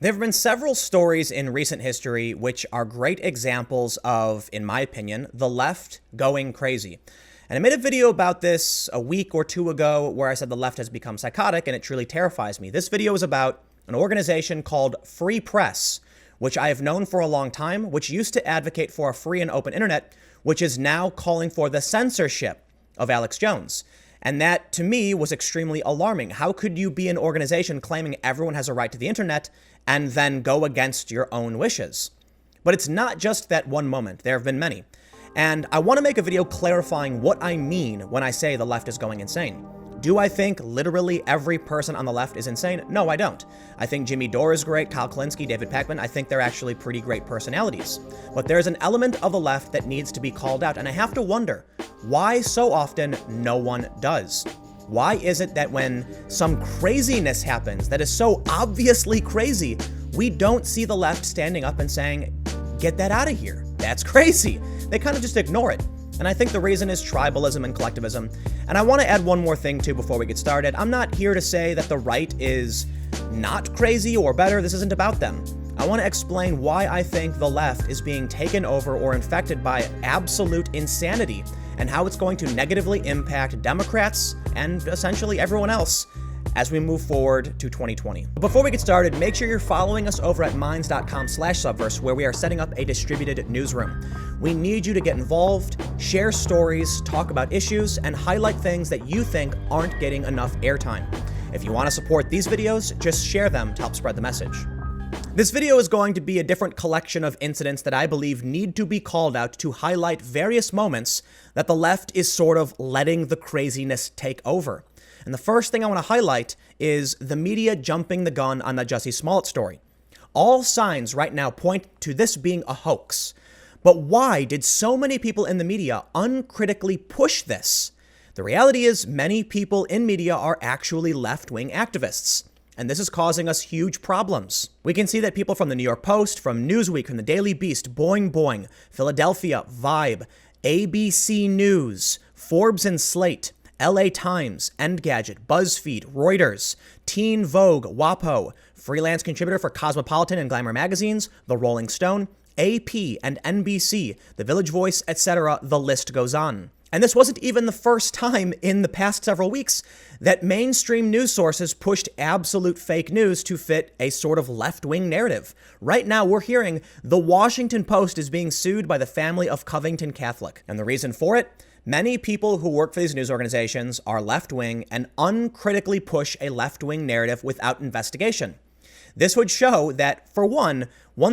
There have been several stories in recent history which are great examples of, in my opinion, the left going crazy. And I made a video about this a week or two ago where I said the left has become psychotic and it truly terrifies me. This video is about an organization called Free Press, which I have known for a long time, which used to advocate for a free and open internet, which is now calling for the censorship of Alex Jones. And that, to me, was extremely alarming. How could you be an organization claiming everyone has a right to the internet and then go against your own wishes? But it's not just that one moment. There have been many. And I want to make a video clarifying what I mean when I say the left is going insane. Do I think literally every person on the left is insane? No, I don't. I think Jimmy Dore is great, Kyle Kalinske, David Pakman. I think they're actually pretty great personalities. But there's an element of the left that needs to be called out, and I have to wonder why so often no one does. Why is it that when some craziness happens that is so obviously crazy, we don't see the left standing up and saying, get that out of here, that's crazy? They kind of just ignore it. And I think the reason is tribalism and collectivism. And I want to add one more thing too before we get started. I'm not here to say that the right is not crazy or better. This isn't about them. I want to explain why I think the left is being taken over or infected by absolute insanity and how it's going to negatively impact Democrats and essentially everyone else as we move forward to 2020. But before we get started, make sure you're following us over at minds.com/subverse, where we are setting up a distributed newsroom. We need you to get involved, share stories, talk about issues, and highlight things that you think aren't getting enough airtime. If you want to support these videos, just share them to help spread the message. This video is going to be a different collection of incidents that I believe need to be called out to highlight various moments that the left is sort of letting the craziness take over. And the first thing I want to highlight is the media jumping the gun on the Jussie Smollett story. All signs right now point to this being a hoax. But why did so many people in the media uncritically push this? The reality is many people in media are actually left-wing activists. And this is causing us huge problems. We can see that people from the New York Post, from Newsweek, from the Daily Beast, Boing Boing, Philadelphia, Vibe, ABC News, Forbes and Slate, LA Times, Engadget, BuzzFeed, Reuters, Teen Vogue, WAPO, freelance contributor for Cosmopolitan and Glamour magazines, The Rolling Stone, AP and NBC, The Village Voice, etc. The list goes on. And this wasn't even the first time in the past several weeks that mainstream news sources pushed absolute fake news to fit a sort of left-wing narrative. Right now, we're hearing the Washington Post is being sued by the family of Covington Catholic. And the reason for it? Many people who work for these news organizations are left-wing and uncritically push a left-wing narrative without investigation. This would show that, for one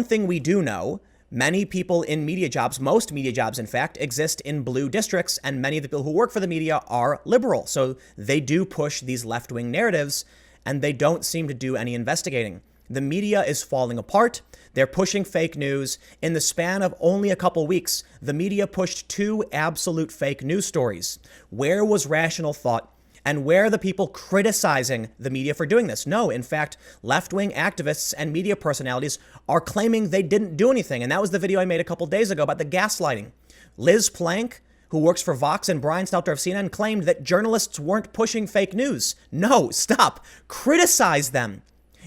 thing we do know, many people in media jobs, most media jobs in fact, exist in blue districts, and many of the people who work for the media are liberal. So they do push these left-wing narratives, and they don't seem to do any investigating. The media is falling apart. They're pushing fake news. In the span of only a couple weeks, the media pushed 2 absolute fake news stories. Where was rational thought? And where are the people criticizing the media for doing this? No, in fact, left-wing activists and media personalities are claiming they didn't do anything. And that was the video I made a couple days ago about the gaslighting. Liz Plank, who works for Vox, and Brian Stelter of CNN claimed that journalists weren't pushing fake news. No, stop. Criticize them.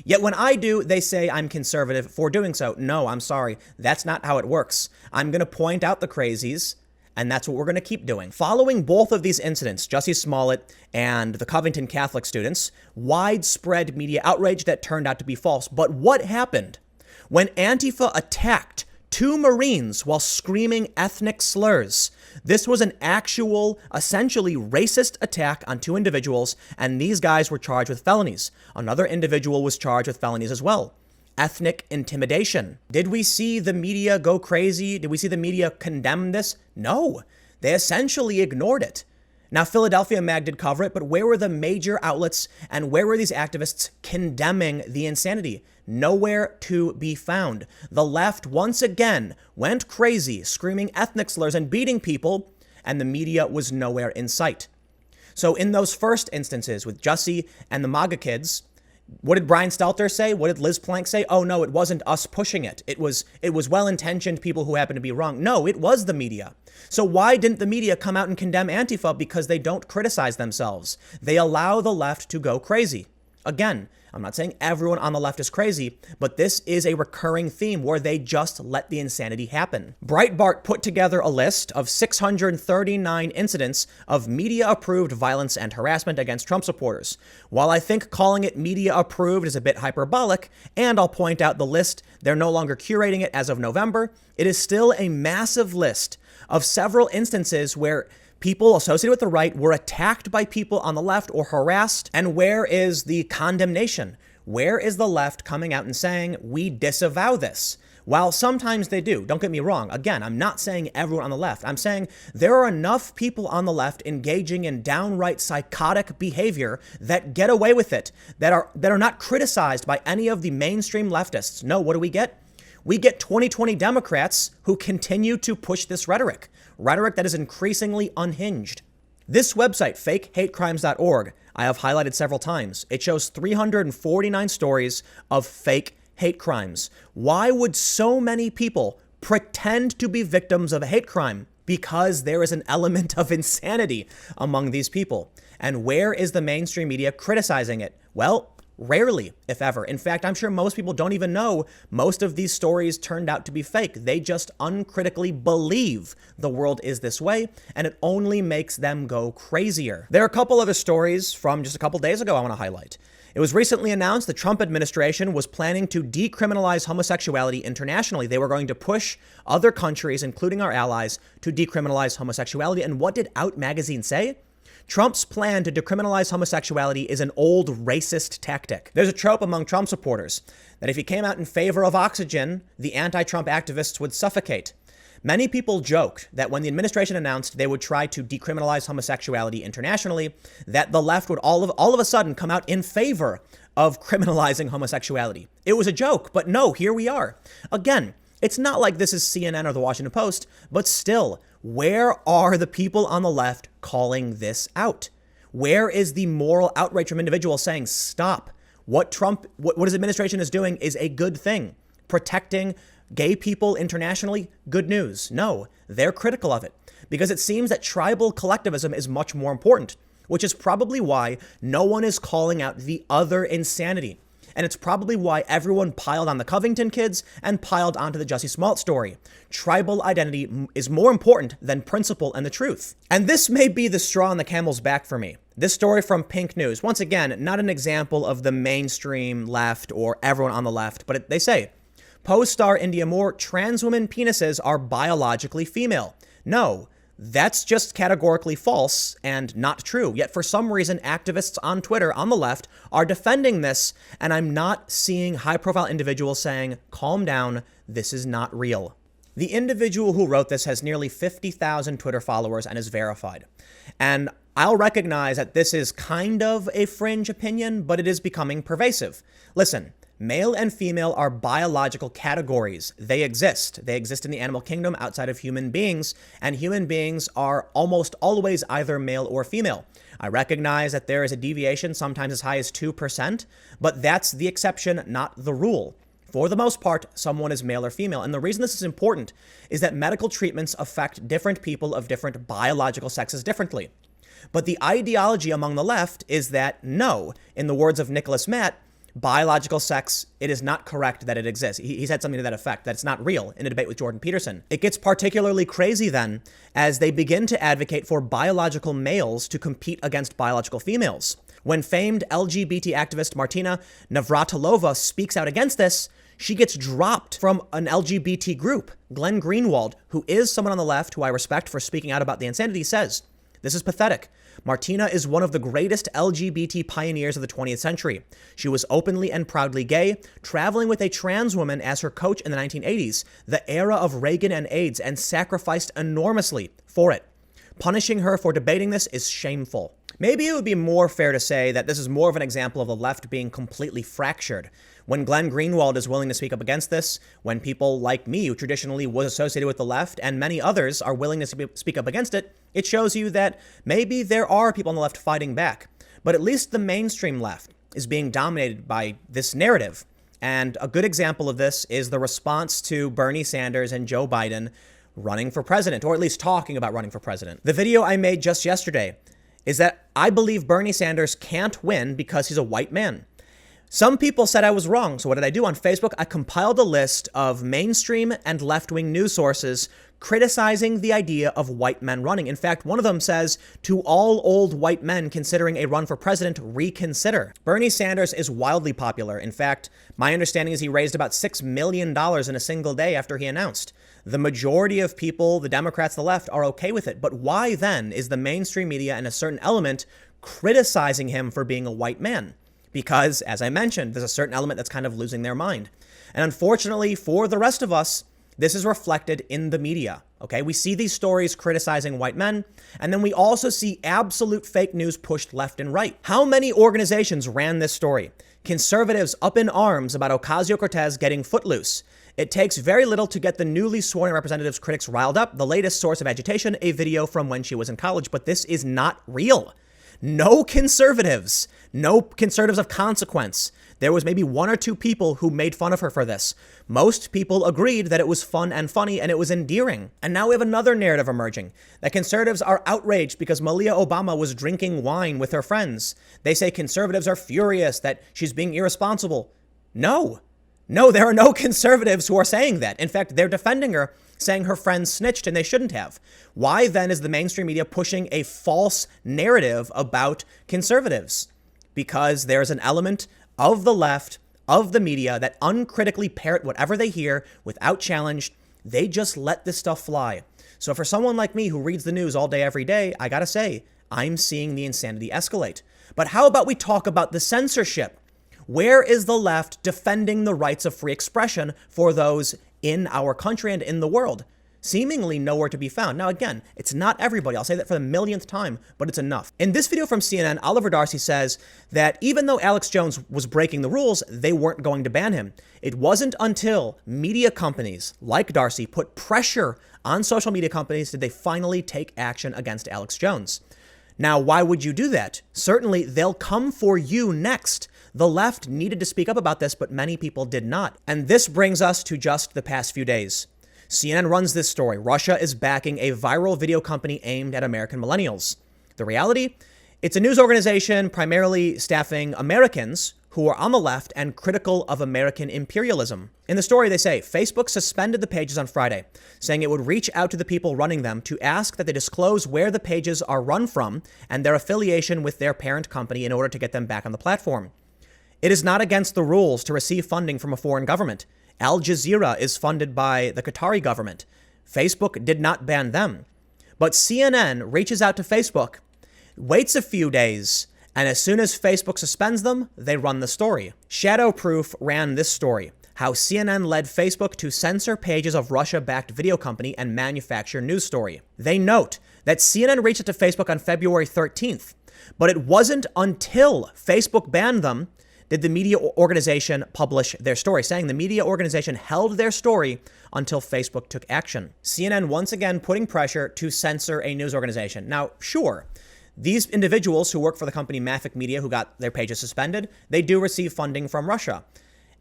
Yet when I do, they say I'm conservative for doing so. No, I'm sorry. That's not how it works. I'm going to point out the crazies, and that's what we're going to keep doing. Following both of these incidents, Jussie Smollett and the Covington Catholic students, widespread media outrage that turned out to be false. But what happened when Antifa attacked 2 Marines while screaming ethnic slurs? This was an actual, essentially racist attack on 2 individuals, and these guys were charged with felonies. Another individual was charged with felonies as well. Ethnic intimidation. Did we see the media go crazy? Did we see the media condemn this? No, they essentially ignored it. Now, Philadelphia Mag did cover it, but where were the major outlets and where were these activists condemning the insanity? Nowhere to be found. The left once again went crazy, screaming ethnic slurs and beating people, and the media was nowhere in sight. So in those first instances with Jussie and the MAGA kids, what did Brian Stelter say? What did Liz Plank say? Oh no, it wasn't us pushing it. It was well-intentioned people who happened to be wrong. No, it was the media. So why didn't the media come out and condemn Antifa? Because they don't criticize themselves. They allow the left to go crazy. Again, I'm not saying everyone on the left is crazy, but this is a recurring theme where they just let the insanity happen. Breitbart put together a list of 639 incidents of media-approved violence and harassment against Trump supporters. While I think calling it media-approved is a bit hyperbolic, and I'll point out the list, they're no longer curating it as of November, it is still a massive list of several instances where people associated with the right were attacked by people on the left or harassed. And where is the condemnation? Where is the left coming out and saying, we disavow this? While sometimes they do, don't get me wrong. Again, I'm not saying everyone on the left. I'm saying there are enough people on the left engaging in downright psychotic behavior that get away with it, that are not criticized by any of the mainstream leftists. No, what do we get? We get 2020 Democrats who continue to push this rhetoric that is increasingly unhinged. This website, fakehatecrimes.org, I have highlighted several times. It shows 349 stories of fake hate crimes. Why would so many people pretend to be victims of a hate crime? Because there is an element of insanity among these people. And where is the mainstream media criticizing it? Well, rarely, if ever. In fact, I'm sure most people don't even know most of these stories turned out to be fake. They just uncritically believe the world is this way, and it only makes them go crazier. There are a couple other stories from just a couple days ago I want to highlight. It was recently announced the Trump administration was planning to decriminalize homosexuality internationally. They were going to push other countries, including our allies, to decriminalize homosexuality. And what did Out magazine say? Trump's plan to decriminalize homosexuality is an old racist tactic. There's a trope among Trump supporters that if he came out in favor of oxygen, the anti-Trump activists would suffocate. Many people joked that when the administration announced they would try to decriminalize homosexuality internationally, that the left would all of a sudden come out in favor of criminalizing homosexuality. It was a joke, but no, here we are. Again, it's not like this is CNN or the Washington Post, but still, where are the people on the left calling this out? Where is the moral outrage from individuals saying, stop? What his administration is doing is a good thing. Protecting gay people internationally, good news. No, they're critical of it because it seems that tribal collectivism is much more important, which is probably why no one is calling out the other insanity. And it's probably why everyone piled on the Covington kids and piled onto the Jussie Smollett story. Tribal identity is more important than principle and the truth. And this may be the straw on the camel's back for me. This story from Pink News, once again, not an example of the mainstream left or everyone on the left, but they say, Pose star India Moore, trans women penises are biologically female. No, that's just categorically false and not true. Yet for some reason, activists on Twitter on the left are defending this, and I'm not seeing high-profile individuals saying, calm down, this is not real. The individual who wrote this has nearly 50,000 Twitter followers and is verified. And I'll recognize that this is kind of a fringe opinion, but it is becoming pervasive. Listen. Male and female are biological categories. They exist. They exist in the animal kingdom outside of human beings, and human beings are almost always either male or female. I recognize that there is a deviation, sometimes as high as 2%, but that's the exception, not the rule. For the most part, someone is male or female. And the reason this is important is that medical treatments affect different people of different biological sexes differently. But the ideology among the left is that no, in the words of Nicholas Matt, biological sex, it is not correct that it exists. He said something to that effect, that it's not real, in a debate with Jordan Peterson. It gets particularly crazy then as they begin to advocate for biological males to compete against biological females. When famed LGBT activist Martina Navratilova speaks out against this, she gets dropped from an LGBT group. Glenn Greenwald, who is someone on the left who I respect for speaking out about the insanity, says, "This is pathetic. Martina is one of the greatest LGBT pioneers of the 20th century. She was openly and proudly gay, traveling with a trans woman as her coach in the 1980s, the era of Reagan and AIDS, and sacrificed enormously for it. Punishing her for debating this is shameful." Maybe it would be more fair to say that this is more of an example of the left being completely fractured. When Glenn Greenwald is willing to speak up against this, when people like me, who traditionally was associated with the left, and many others are willing to speak up against it, it shows you that maybe there are people on the left fighting back. But at least the mainstream left is being dominated by this narrative. And a good example of this is the response to Bernie Sanders and Joe Biden running for president, or at least talking about running for president. The video I made just yesterday is that I believe Bernie Sanders can't win because he's a white man. Some people said I was wrong. So what did I do? On Facebook, I compiled a list of mainstream and left-wing news sources criticizing the idea of white men running. In fact, one of them says, to all old white men considering a run for president, reconsider. Bernie Sanders is wildly popular. In fact, my understanding is he raised about $6 million in a single day after he announced. The majority of people, the Democrats, the left, are okay with it. But why then is the mainstream media and a certain element criticizing him for being a white man? Because, as I mentioned, there's a certain element that's kind of losing their mind. And unfortunately, for the rest of us, this is reflected in the media, okay? We see these stories criticizing white men, and then we also see absolute fake news pushed left and right. How many organizations ran this story? Conservatives up in arms about Ocasio-Cortez getting footloose. It takes very little to get the newly sworn representatives' critics riled up. The latest source of agitation, a video from when she was in college, but this is not real. No conservatives of consequence. There was maybe one or two people who made fun of her for this. Most people agreed that it was fun and funny and it was endearing. And now we have another narrative emerging, that conservatives are outraged because Malia Obama was drinking wine with her friends. They say conservatives are furious that she's being irresponsible. No, there are no conservatives who are saying that. In fact, they're defending her, saying her friends snitched and they shouldn't have. Why then is the mainstream media pushing a false narrative about conservatives? Because there's an element of the left, of the media, that uncritically parrot whatever they hear without challenge. They just let this stuff fly. So for someone like me who reads the news all day, every day, I gotta say, I'm seeing the insanity escalate. But how about we talk about the censorship? Where is the left defending the rights of free expression for those in our country and in the world? Seemingly nowhere to be found. Now, again, it's not everybody. I'll say that for the millionth time, but it's enough. In this video from CNN, Oliver Darcy says that even though Alex Jones was breaking the rules, they weren't going to ban him. It wasn't until media companies like Darcy put pressure on social media companies did they finally take action against Alex Jones. Now, why would you do that? Certainly, they'll come for you next. The left needed to speak up about this, but many people did not. And this brings us to just the past few days. CNN runs this story. Russia is backing a viral video company aimed at American millennials. The reality? It's a news organization primarily staffing Americans who are on the left and critical of American imperialism. In the story, they say Facebook suspended the pages on Friday, saying it would reach out to the people running them to ask that they disclose where the pages are run from and their affiliation with their parent company in order to get them back on the platform. It is not against the rules to receive funding from a foreign government. Al Jazeera is funded by the Qatari government. Facebook did not ban them. But CNN reaches out to Facebook, waits a few days, and as soon as Facebook suspends them, they run the story. Shadowproof ran this story, how CNN led Facebook to censor pages of Russia-backed video company and manufacture news story. They note that CNN reached out to Facebook on February 13th, but it wasn't until Facebook banned them did the media organization publish their story, saying the media organization held their story until Facebook took action. CNN once again putting pressure to censor a news organization. Now, sure, these individuals who work for the company Mavic Media, who got their pages suspended, they do receive funding from Russia.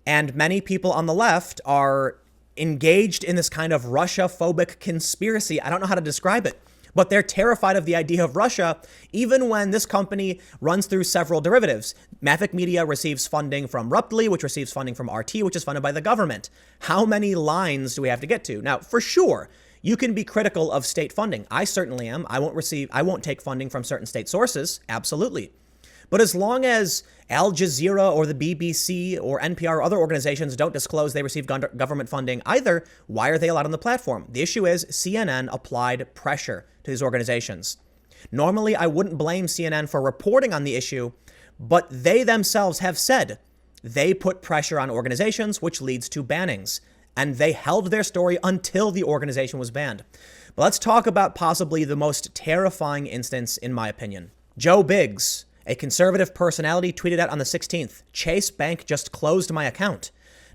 And many people on the left are engaged in this kind of Russia-phobic conspiracy. I don't know how to describe it. But they're terrified of the idea of Russia, even when this company runs through several derivatives. Mavic Media receives funding from Ruptly, which receives funding from RT, which is funded by the government. How many lines do we have to get to? Now, for sure, you can be critical of state funding. I certainly am. I won't take funding from certain state sources. Absolutely. But as long as Al Jazeera or the BBC or NPR or other organizations don't disclose they receive government funding either, why are they allowed on the platform? The issue is CNN applied pressure to these organizations. Normally, I wouldn't blame CNN for reporting on the issue, but they themselves have said they put pressure on organizations, which leads to bannings. And they held their story until the organization was banned. But let's talk about possibly the most terrifying instance, in my opinion. Joe Biggs, a conservative personality, tweeted out on the 16th, "Chase Bank just closed my account."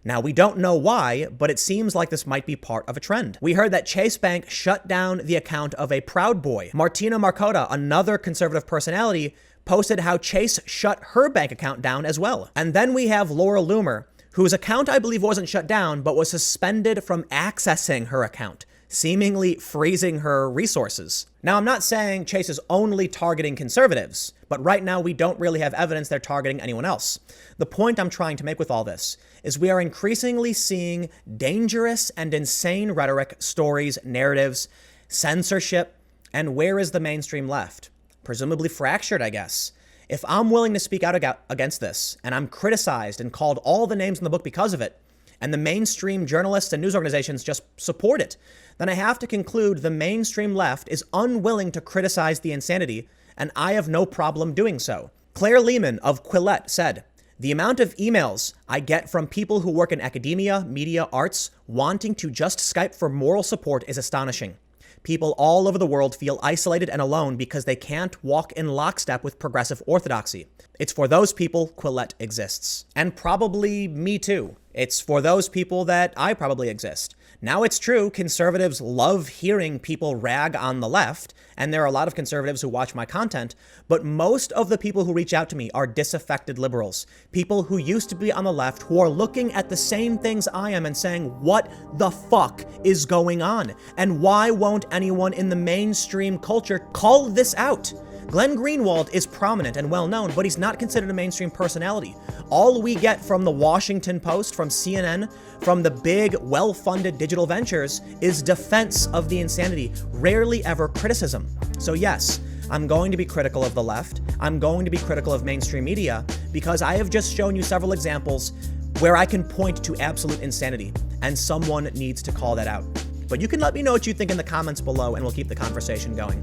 Now, we don't know why, but it seems like this might be part of a trend. We heard that Chase Bank shut down the account of a Proud Boy. Martina Markota, another conservative personality, posted how Chase shut her bank account down as well. And then we have Laura Loomer, whose account I believe wasn't shut down, but was suspended from accessing her account. seemingly freezing her resources. Now, I'm not saying Chase is only targeting conservatives, but right now we don't really have evidence they're targeting anyone else. The point I'm trying to make with all this is we are increasingly seeing dangerous and insane rhetoric, stories, narratives, censorship, and where is the mainstream left? Presumably fractured, I guess. If I'm willing to speak out against this, and I'm criticized and called all the names in the book because of it, and the mainstream journalists and news organizations just support it, then I have to conclude the mainstream left is unwilling to criticize the insanity, and I have no problem doing so. Claire Lehman of Quillette said, "The amount of emails I get from people who work in academia, media, arts, wanting to just Skype for moral support is astonishing. People all over the world feel isolated and alone because they can't walk in lockstep with progressive orthodoxy. It's for those people Quillette exists. And probably me too. It's for those people that I probably exist. Now it's true, conservatives love hearing people rag on the left, and there are a lot of conservatives who watch my content, but most of the people who reach out to me are disaffected liberals, people who used to be on the left who are looking at the same things I am and saying, what the fuck is going on? And why won't anyone in the mainstream culture call this out? Glenn Greenwald is prominent and well-known, but he's not considered a mainstream personality. All we get from the Washington Post, from CNN, from the big, well-funded digital ventures is defense of the insanity, rarely ever criticism. So yes, I'm going to be critical of the left. I'm going to be critical of mainstream media because I have just shown you several examples where I can point to absolute insanity, and someone needs to call that out. But you can let me know what you think in the comments below, and we'll keep the conversation going.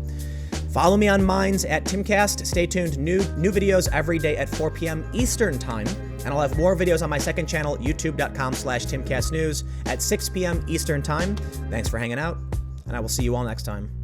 Follow me on Minds at Timcast. Stay tuned. New videos every day at 4 p.m. Eastern Time. And I'll have more videos on my second channel, youtube.com/TimcastNews at 6 p.m. Eastern Time. Thanks for hanging out, and I will see you all next time.